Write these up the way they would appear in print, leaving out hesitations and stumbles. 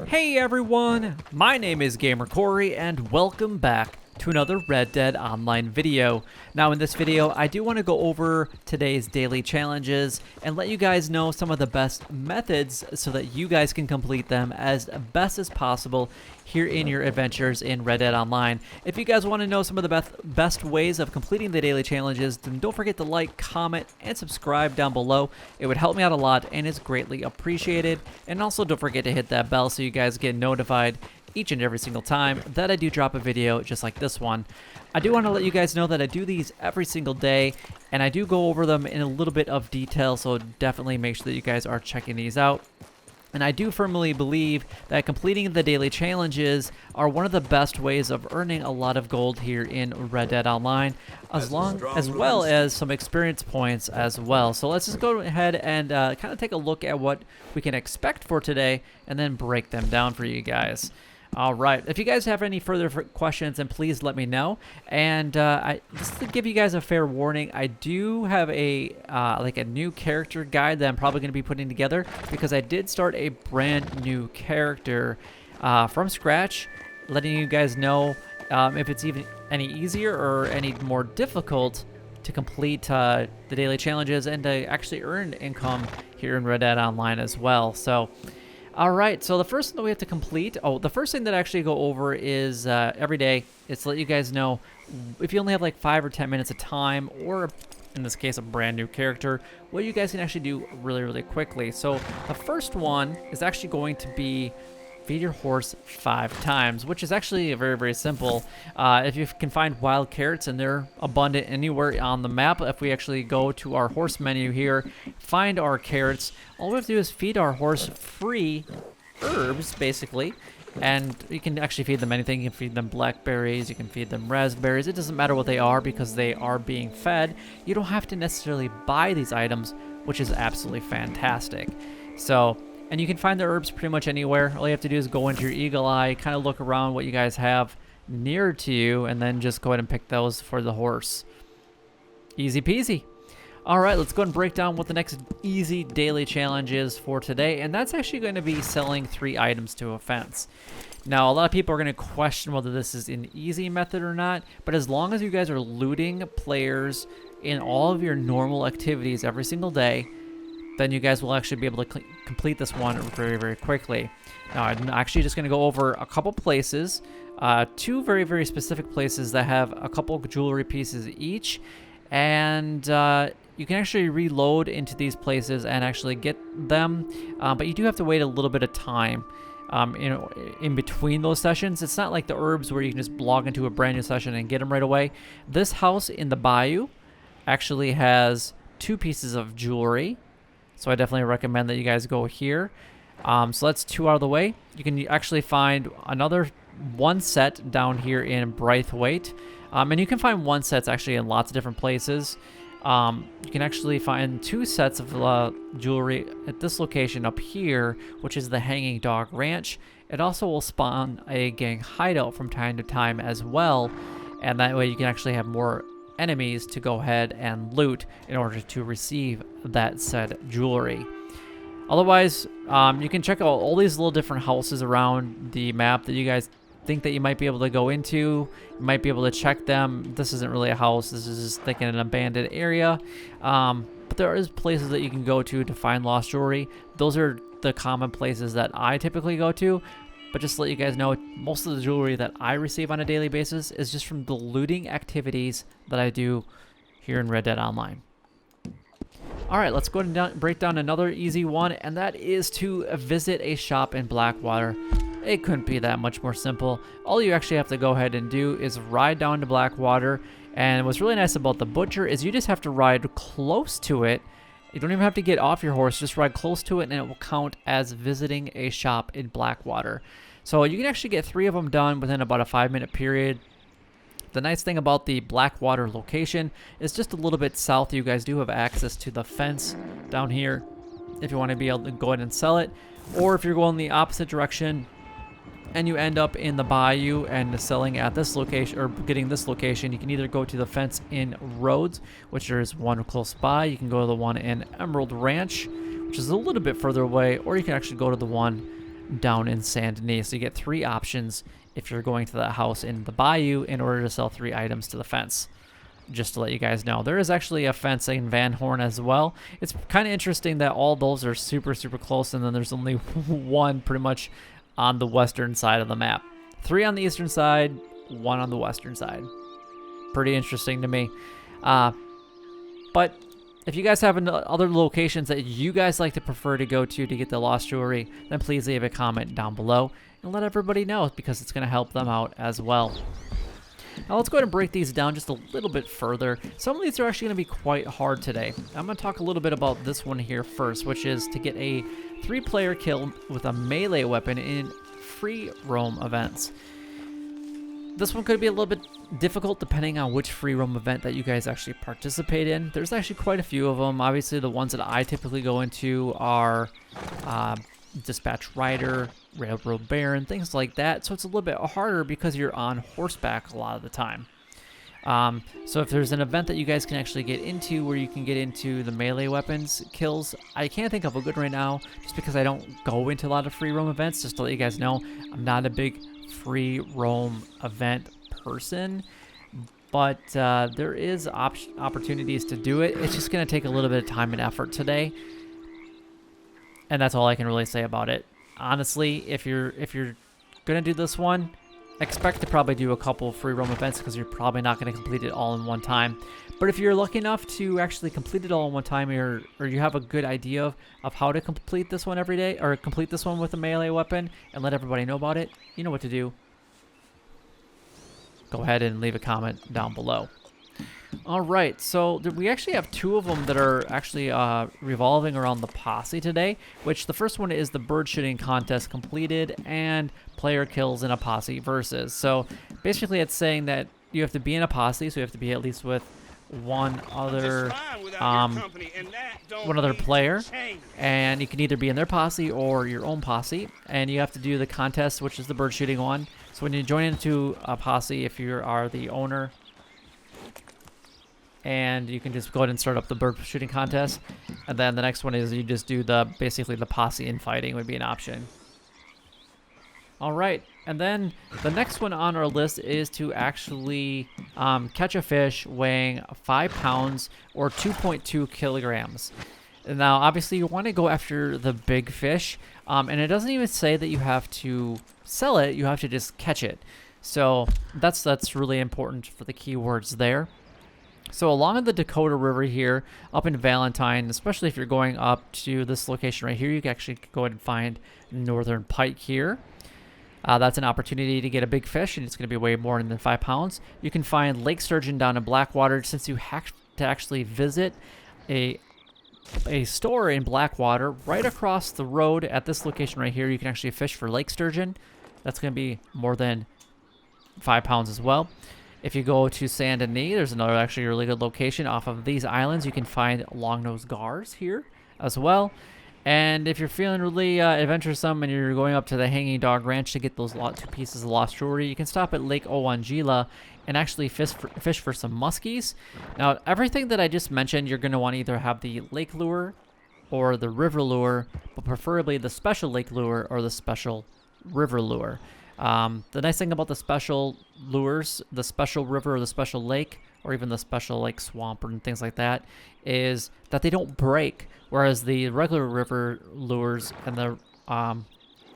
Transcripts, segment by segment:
Hey everyone, my name is Gamer Corey and welcome back to another Red Dead Online video. Now in this video, I do want to go over today's daily challenges and let you guys know some of the best methods so that you guys can complete them as best as possible here in your adventures in Red Dead Online. If you guys want to know some of the best ways of completing the daily challenges, then don't forget to like, comment, and subscribe down below. It would help me out a lot and is greatly appreciated. And also don't forget to hit that bell so you guys get notified each and every single time that I do drop a video just like this one. I do want to let you guys know that I do these every single day and I do go over them in a little bit of detail, so definitely make sure that you guys are checking these out. And I do firmly believe that completing the daily challenges are one of the best ways of earning a lot of gold here in Red Dead Online, as well as some experience points as well. So let's just go ahead and kind of take a look at what we can expect for today and then break them down for you guys. All right, if you guys have any further questions, then please let me know. And just to give you guys a fair warning, I do have a like a new character guide that I'm probably going to be putting together because I did start a brand new character from scratch, letting you guys know if it's even any easier or any more difficult to complete the daily challenges and to actually earn income here in Red Dead Online as well. So alright, so the first thing that we have to complete, the first thing that I actually go over is every day, is to let you guys know if you only have like 5 or 10 minutes of time, or in this case a brand new character, what you guys can actually do really quickly. So the first one is actually going to be feed your horse 5 times, which is actually very simple. If you can find wild carrots, and they're abundant anywhere on the map, if we actually go to our horse menu here, find our carrots, all we have to do is feed our horse free herbs, basically. And you can actually feed them anything. You can feed them blackberries, you can feed them raspberries. It doesn't matter what they are because they are being fed. You don't have to necessarily buy these items, which is absolutely fantastic. So, and you can find the herbs pretty much anywhere. All you have to do is go into your eagle eye, kind of look around what you guys have near to you, and then just go ahead and pick those for the horse. Easy peasy. All right, let's go ahead and break down what the next easy daily challenge is for today, and that's actually going to be selling 3 items to a fence. Now, a lot of people are going to question whether this is an easy method or not, but as long as you guys are looting players in all of your normal activities every single day, then you guys will actually be able to complete this one very quickly. Now, I'm actually just going to go over a couple places, 2 very specific places that have a couple jewelry pieces each, and you can actually reload into these places and actually get them, but you do have to wait a little bit of time in between those sessions. It's not like the herbs where you can just log into a brand new session and get them right away. This house in the bayou actually has 2 pieces of jewelry, so I definitely recommend that you guys go here. So that's 2 out of the way. You can actually find another 1 set down here in Braithwaite. And you can find 1 sets actually in lots of different places. You can actually find 2 sets of jewelry at this location up here, which is the Hanging Dog Ranch. It also will spawn a gang hideout from time to time as well. And that way you can actually have more enemies to go ahead and loot in order to receive that said jewelry. Otherwise, you can check out all these little different houses around the map that you guys think that you might be able to go into. You might be able to check them. This isn't really a house. This is just like an abandoned area. But there is places that you can go to find lost jewelry. Those are the common places that I typically go to. But just to let you guys know, most of the jewelry that I receive on a daily basis is just from the looting activities that I do here in Red Dead Online. Alright, let's go ahead and break down another easy one, and that is to visit a shop in Blackwater. It couldn't be that much more simple. All you actually have to go ahead and do is ride down to Blackwater, and what's really nice about the butcher is you just have to ride close to it. You don't even have to get off your horse, just ride close to it and it will count as visiting a shop in Blackwater. So you can actually get 3 of them done within about a 5-minute period. The nice thing about the Blackwater location is just a little bit south. You guys do have access to the fence down here if you want to be able to go ahead and sell it. Or if you're going the opposite direction and you end up in the bayou and selling at this location or getting this location, you can either go to the fence in Rhodes, which there is one close by. You can go to the one in Emerald Ranch, which is a little bit further away, or you can actually go to the one down in Saint Denis. So you get 3 options if you're going to that house in the bayou in order to sell 3 items to the fence. Just to let you guys know, there is actually a fence in Van Horn as well. It's kind of interesting that all those are super close, and then there's only 1 pretty much on the western side of the map. 3 on the eastern side, 1 on the western side. Pretty interesting to me. But if you guys have other locations that you guys like to prefer to go to get the lost jewelry, then please leave a comment down below and let everybody know, because it's going to help them out as well. Now let's go ahead and break these down just a little bit further. Some of these are actually going to be quite hard today. I'm going to talk a little bit about this one here first, which is to get a 3-player kill with a melee weapon in free roam events. This one could be a little bit difficult depending on which free roam event that you guys actually participate in. There's actually quite a few of them. Obviously, the ones that I typically go into are Dispatch Rider, Railroad Baron, things like that. So it's a little bit harder because you're on horseback a lot of the time. So if there's an event that you guys can actually get into where you can get into the melee weapons kills, I can't think of a good right now just because I don't go into a lot of free roam events. Just to let you guys know, I'm not a big free roam event person, but there is opportunities to do it. It's just going to take a little bit of time and effort today, and that's all I can really say about it. Honestly, if you're gonna do this one, expect to probably do a couple free roam events, because you're probably not going to complete it all in one time. But if you're lucky enough to actually complete it all in one time, or you have a good idea of how to complete this one every day, or complete this one with a melee weapon and let everybody know about it, you know what to do. Go ahead and leave a comment down below. Alright, so we actually have 2 of them that are actually revolving around the Posse today, which the first one is the bird shooting contest completed and player kills in a Posse versus. So basically it's saying that you have to be in a Posse, so you have to be at least with one other player, and you can either be in their Posse or your own Posse, and you have to do the contest, which is the bird shooting one. So when you join into a Posse, if you are the owner, and you can just go ahead and start up the bird shooting contest. And then the next one is you just do basically the Posse infighting would be an option. All right, and then the next one on our list is to actually catch a fish weighing 5 pounds or 2.2 kilograms. Now, obviously, you want to go after the big fish, and it doesn't even say that you have to sell it. You have to just catch it. So that's really important for the keywords there. So along the Dakota River here, up in Valentine, especially if you're going up to this location right here, you can actually go ahead and find northern pike here. That's an opportunity to get a big fish, and it's going to be way more than 5 pounds. You can find lake sturgeon down in Blackwater, since you have to actually visit a store in Blackwater right across the road at this location right here. You can actually fish for lake sturgeon. That's going to be more than 5 pounds as well. If you go to Saint Denis, there's another actually really good location. Off of these islands, you can find long-nosed gars here as well. And if you're feeling really adventuresome and you're going up to the Hanging Dog Ranch to get those 2 pieces of lost jewelry, you can stop at Lake Owangila and actually fish for some muskies. Now, everything that I just mentioned, you're going to want to either have the lake lure or the river lure, but preferably the special lake lure or the special river lure. The nice thing about the special lures, the special river or the special lake, or even the special like swamp and things like that, is that they don't break, whereas the regular river lures and the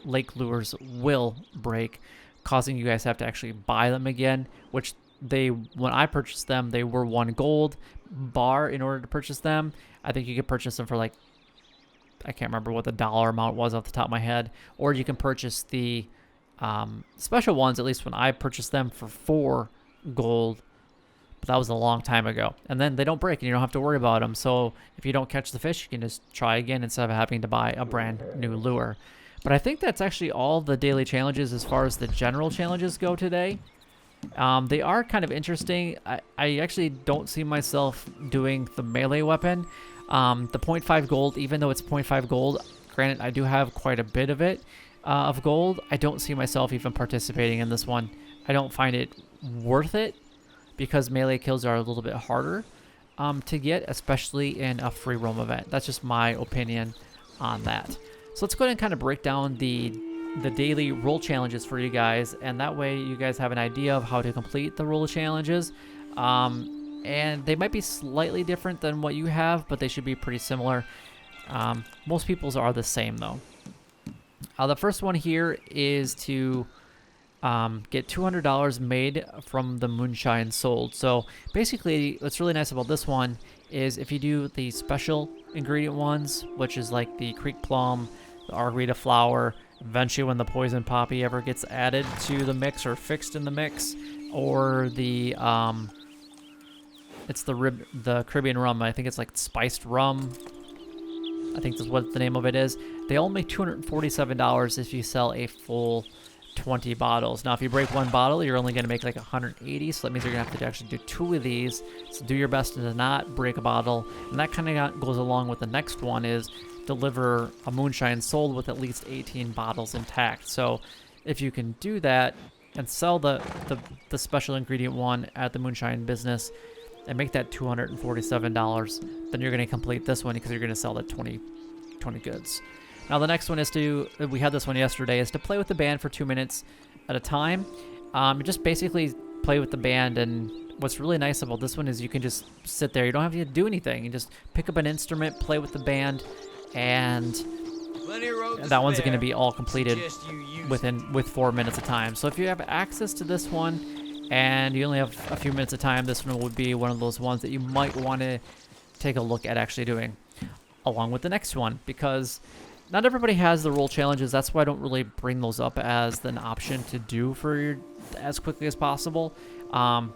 lake lures will break, causing you guys to have to actually buy them again, which when I purchased them, they were 1 gold bar in order to purchase them. I think you could purchase them for like, I can't remember what the dollar amount was off the top of my head, or you can purchase the special ones, at least when I purchased them, for 4 gold, but that was a long time ago. And then they don't break and you don't have to worry about them. So if you don't catch the fish, you can just try again instead of having to buy a brand new lure. But I think that's actually all the daily challenges as far as the general challenges go today. They are kind of interesting. I actually don't see myself doing the melee weapon. The 0.5 gold, even though it's 0.5 gold, granted I do have quite a bit of it, of gold, I don't see myself even participating in this one. I don't find it worth it because melee kills are a little bit harder to get, especially in a free roam event. That's just my opinion on that. So let's go ahead and kind of break down the the daily role challenges for you guys, and that way you guys have an idea of how to complete the role challenges. And they might be slightly different than what you have, but they should be pretty similar. Most people's are the same though. The first one here is to get $200 made from the Moonshine sold. So basically, what's really nice about this one is if you do the special ingredient ones, which is like the Creek Plum, the Argreeta flower, eventually when the Poison Poppy ever gets added to the mix or fixed in the mix, or the it's the Caribbean rum. I think it's like spiced rum. I think that's what the name of it is. They all make $247 if you sell a full 20 bottles. Now, if you break one bottle, you're only going to make like 180, so that means you're going to have to actually do 2 of these. So do your best to not break a bottle. And that kind of goes along with the next one, is deliver a Moonshine sold with at least 18 bottles intact. So if you can do that and sell the special ingredient one at the Moonshine business and make that $247, then you're going to complete this one because you're going to sell that 20 goods. Now the next one is we had this one yesterday, is to play with the band for 2 minutes at a time. You just basically play with the band, and what's really nice about this one is you can just sit there. You don't have to do anything. You just pick up an instrument, play with the band, and that one's going to be all completed with 4 minutes of time. So if you have access to this one and you only have a few minutes of time, this one would be one of those ones that you might want to take a look at actually doing, along with the next one, because not everybody has the role challenges. That's why I don't really bring those up as an option to do as quickly as possible. And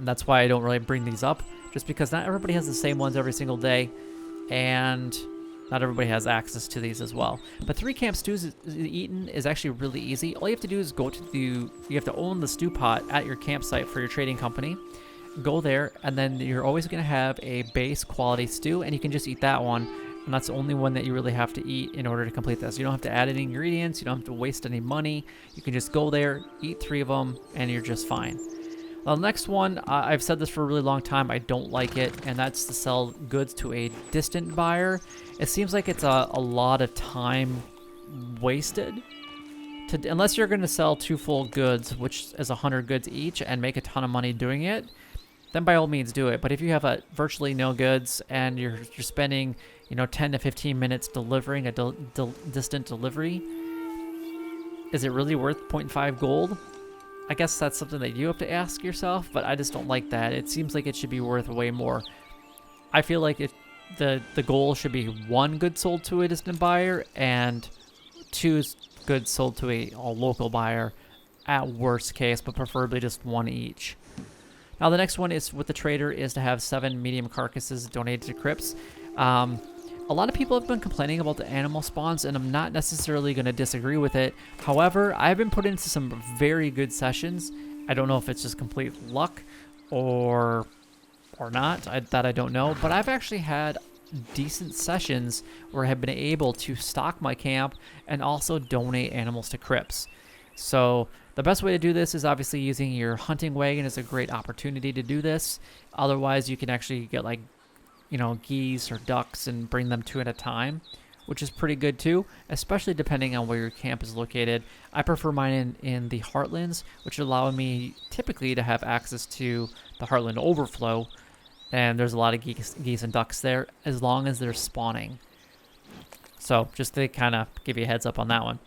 that's why I don't really bring these up, just because not everybody has the same ones every single day, and not everybody has access to these as well. But 3 camp stews eaten is actually really easy. All you have to do is you have to own the stew pot at your campsite for your trading company. Go there, and then you're always going to have a base quality stew, and you can just eat that one. And that's the only one that you really have to eat in order to complete this. You don't have to add any ingredients. You don't have to waste any money. You can just go there, eat 3 of them, and you're just fine. Well, the next one, I've said this for a really long time. I don't like it, and that's to sell goods to a distant buyer. It seems like it's a lot of time wasted. Unless you're going to sell 2 full goods, which is 100 goods each, and make a ton of money doing it, then by all means do it. But if you have virtually no goods and you're spending 10 to 15 minutes delivering a distant delivery, is it really worth 0.5 gold? I guess that's something that you have to ask yourself, but I just don't like that. It seems like it should be worth way more. I feel like the goal should be 1 good sold to a distant buyer and 2 goods sold to a local buyer at worst case, but preferably just 1 each. Now the next one is with the trader, is to have 7 medium carcasses donated to crypts. A lot of people have been complaining about the animal spawns, and I'm not necessarily going to disagree with it. However, I've been put into some very good sessions. I don't know if it's just complete luck or not. That I don't know. But I've actually had decent sessions where I have been able to stock my camp and also donate animals to crypts. So the best way to do this is obviously using your hunting wagon is a great opportunity to do this. Otherwise, you can actually get like geese or ducks and bring them 2 at a time, which is pretty good too, especially depending on where your camp is located. I prefer mine in the heartlands, which allow me typically to have access to the heartland overflow, and there's a lot of geese and ducks there as long as they're spawning. So just to kind of give you a heads up on that one.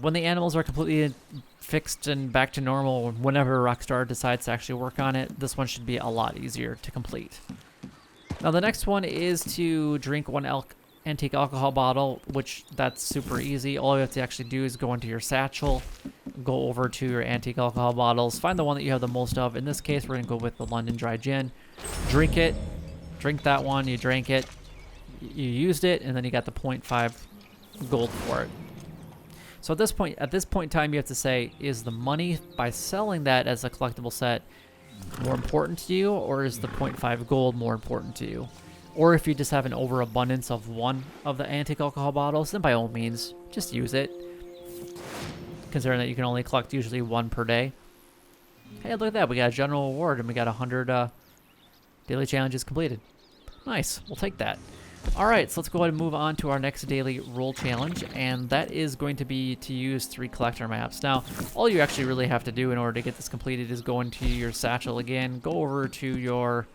When the animals are completely fixed and back to normal, whenever Rockstar decides to actually work on it, this one should be a lot easier to complete. Now the next one is to drink 1 antique alcohol bottle, which that's super easy. All you have to actually do is go into your satchel, go over to your antique alcohol bottles, find the one that you have the most of. In this case, we're going to go with the London Dry Gin. Drink it. Drink that one. You drank it. You used it, and then you got the 0.5 gold for it. So at this point in time, you have to say, is the money by selling that as a collectible set more important to you, or is the 0.5 gold more important to you? Or if you just have an overabundance of 1 of the antique alcohol bottles, then by all means, just use it. Considering that you can only collect usually 1 per day. Hey, look at that. We got a general award, and we got 100 daily challenges completed. Nice. We'll take that. Alright, so let's go ahead and move on to our next daily role challenge, and that is going to be to use 3 collector maps. Now, all you actually really have to do in order to get this completed is go into your satchel again, go over to your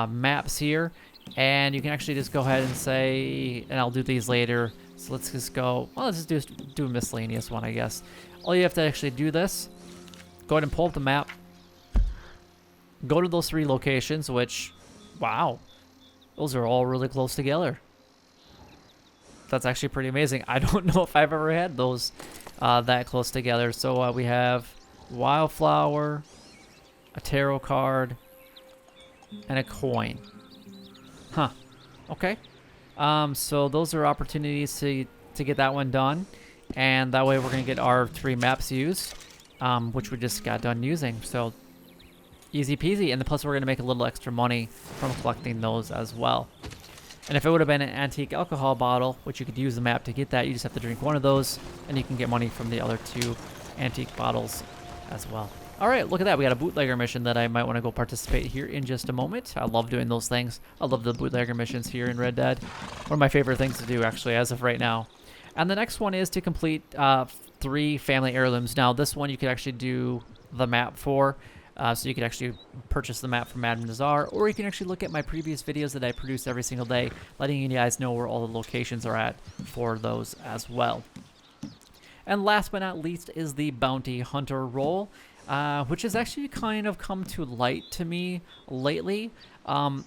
maps here, and you can actually just go ahead and say, and I'll do these later, so let's just go, well, let's just do a miscellaneous one, I guess. All you have to actually do this, go ahead and pull up the map, go to those 3 locations, which, wow. Those are all really close together. That's actually pretty amazing. I don't know if I've ever had those that close together. So we have Wildflower, a tarot card, and a coin. Huh. Okay. So those are opportunities to get that one done. And that way we're going to get our 3 maps used, which we just got done using. So easy peasy, and plus we're going to make a little extra money from collecting those as well. And if it would have been an antique alcohol bottle, which you could use the map to get that, you just have to drink one of those, and you can get money from the other 2 antique bottles as well. Alright, look at that. We got a bootlegger mission that I might want to go participate here in just a moment. I love doing those things. I love the bootlegger missions here in Red Dead. One of my favorite things to do, actually, as of right now. And the next one is to complete 3 family heirlooms. Now, this one you could actually do the map for. So you can actually purchase the map from Madame Nazar, or you can actually look at my previous videos that I produce every single day, letting you guys know where all the locations are at for those as well. And last but not least is the Bounty Hunter role, which has actually kind of come to light to me lately.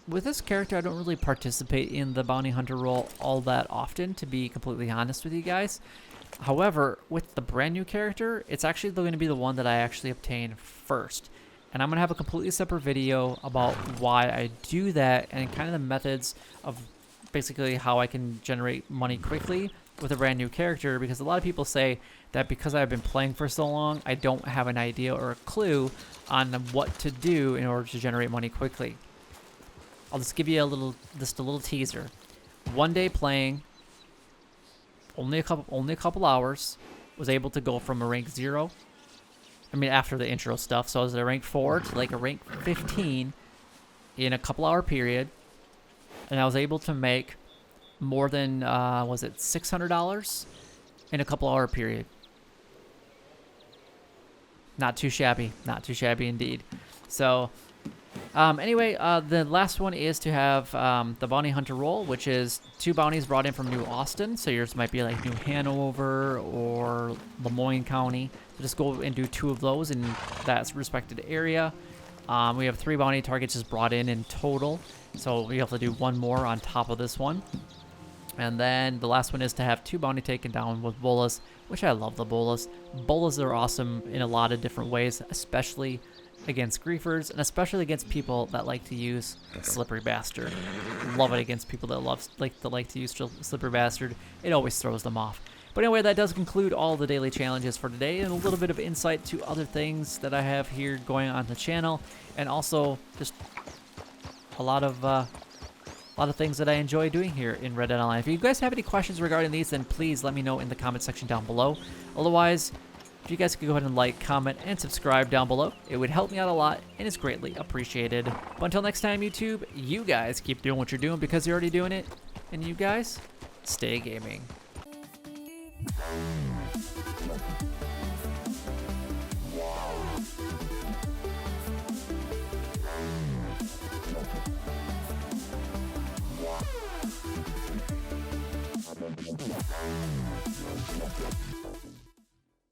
With this character, I don't really participate in the Bounty Hunter role all that often, to be completely honest with you guys. However, with the brand new character, it's actually going to be the one that I actually obtain first. And I'm going to have a completely separate video about why I do that and kind of the methods of basically how I can generate money quickly with a brand new character, because a lot of people say that because I've been playing for so long, I don't have an idea or a clue on what to do in order to generate money quickly. I'll just give you just a little teaser. One day playing, only a couple hours, was able to go from a rank 0. I mean, after the intro stuff, so I was at a rank 4 to like a rank 15 in a couple hour period, and I was able to make more than was it $600 in a couple hour period. Not too shabby indeed. So anyway, the last one is to have the Bounty Hunter role, which is 2 bounties brought in from New Austin. So yours might be like New Hanover or Lemoyne County. So just go and do 2 of those in that respected area. We have 3 bounty targets just brought in total. So we have to do 1 more on top of this one. And then the last one is to have 2 bounty taken down with bolas, which I love the bolas. Bolas are awesome in a lot of different ways, especially against griefers, and especially against people that like to use Slippery Bastard. Love it against people that like to use Slippery Bastard. It always throws them off. But anyway, that does conclude all the daily challenges for today, and a little bit of insight to other things that I have here going on the channel, and also just a lot of things that I enjoy doing here in Red Dead Online. If you guys have any questions regarding these, then please let me know in the comment section down below. Otherwise, if you guys could go ahead and like, comment, and subscribe down below, it would help me out a lot, and it's greatly appreciated. But until next time, YouTube, you guys keep doing what you're doing because you're already doing it, and you guys, stay gaming.